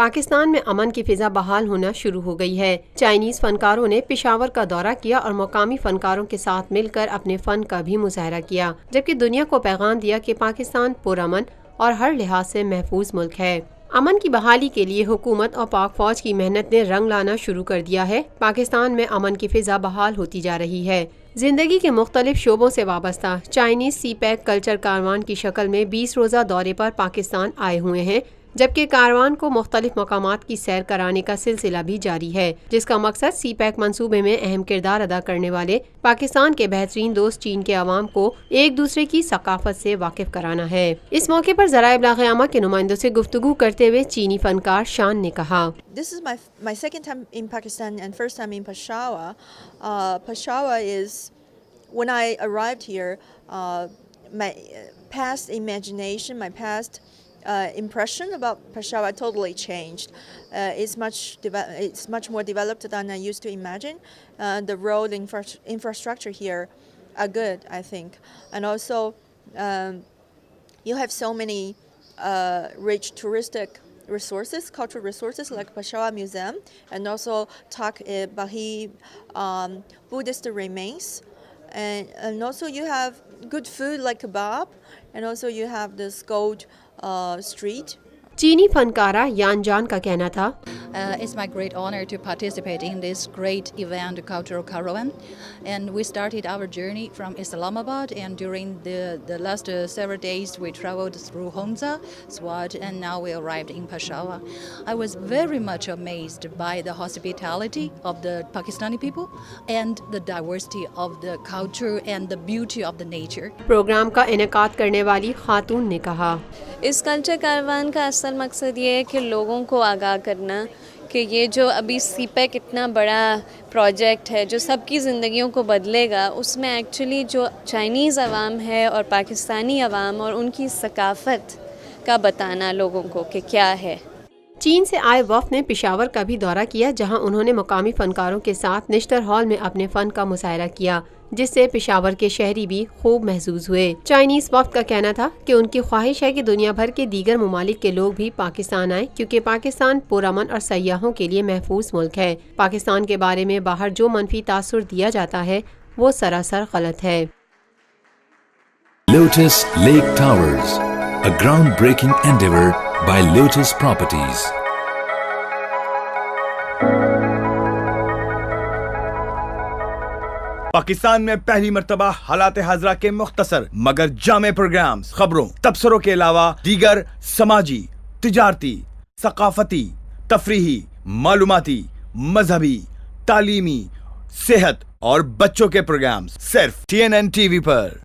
پاکستان میں امن کی فضا بحال ہونا شروع ہو گئی ہے۔ چائینیز فنکاروں نے پشاور کا دورہ کیا اور مقامی فنکاروں کے ساتھ مل کر اپنے فن کا بھی مظاہرہ کیا، جبکہ دنیا کو پیغام دیا کہ پاکستان پرامن اور ہر لحاظ سے محفوظ ملک ہے۔ امن کی بحالی کے لیے حکومت اور پاک فوج کی محنت نے رنگ لانا شروع کر دیا ہے۔ پاکستان میں امن کی فضا بحال ہوتی جا رہی ہے۔ زندگی کے مختلف شعبوں سے وابستہ چائینیز سی پیک کلچر کاروان کی شکل میں 20 روزہ دورے پر پاکستان آئے ہوئے ہیں، جبکہ کاروان کو مختلف مقامات کی سیر کرانے کا سلسلہ بھی جاری ہے، جس کا مقصد سی پیک منصوبے میں اہم کردار ادا کرنے والے پاکستان کے بہترین دوست چین کے عوام کو ایک دوسرے کی ثقافت سے واقف کرانا ہے۔ اس موقع پر ذرائع ابلاغ عامہ کے نمائندوں سے گفتگو کرتے ہوئے چینی فنکار شان نے کہا، This is my second time in Pakistan and first time in Peshawar. Peshawar is, when I arrived here, my past imagination, my past impression about Peshawar totally changed. It's much more developed than I used to imagine. The road infrastructure here are good, I think, and also you have so many rich touristic resources, cultural resources like Peshawar Museum, and also Bahi Buddhist remains, and also you have good food like kebab, and also you have this gold street. چینی فنکارہ یان جان کا کہنا تھا، It's my great honor to participate in this great event, Cultural Caravan. And we started our journey from Islamabad, and during the last several days we traveled through Houna, Swat, and now we arrived in Peshawar. I was very much amazed by the hospitality of the Pakistani people and the diversity of the culture and the beauty of the nature. Programme کا انعقاد کرنے والی خاتون نے کہا، اس culture کاروان کا اصل مقصد یہ ہے کہ لوگوں کو آگاہ کرنا کہ یہ جو ابھی سی پیک اتنا بڑا پروجیکٹ ہے جو سب کی زندگیوں کو بدلے گا، اس میں ایکچولی جو چائنیز عوام ہے اور پاکستانی عوام اور ان کی ثقافت کا بتانا لوگوں کو کہ کیا ہے۔ چین سے آئے وفد نے پشاور کا بھی دورہ کیا، جہاں انہوں نے مقامی فنکاروں کے ساتھ نشتر ہال میں اپنے فن کا مظاہرہ کیا، جس سے پشاور کے شہری بھی خوب محظوظ ہوئے۔ چائنیز وفد کا کہنا تھا کہ ان کی خواہش ہے کہ دنیا بھر کے دیگر ممالک کے لوگ بھی پاکستان آئیں، کیونکہ پاکستان پرامن اور سیاحوں کے لیے محفوظ ملک ہے۔ پاکستان کے بارے میں باہر جو منفی تاثر دیا جاتا ہے وہ سراسر غلط ہے۔ Lotus Lake Towers, a groundbreaking endeavor by Lotus Properties. Pakistan میں پہلی مرتبہ حالات حاضرہ کے مختصر مگر جامع پروگرامز، خبروں، تبصروں کے علاوہ دیگر سماجی، تجارتی، ثقافتی، تفریحی، معلوماتی، مذہبی، تعلیمی، صحت اور بچوں کے پروگرامز صرف TNN TV پر۔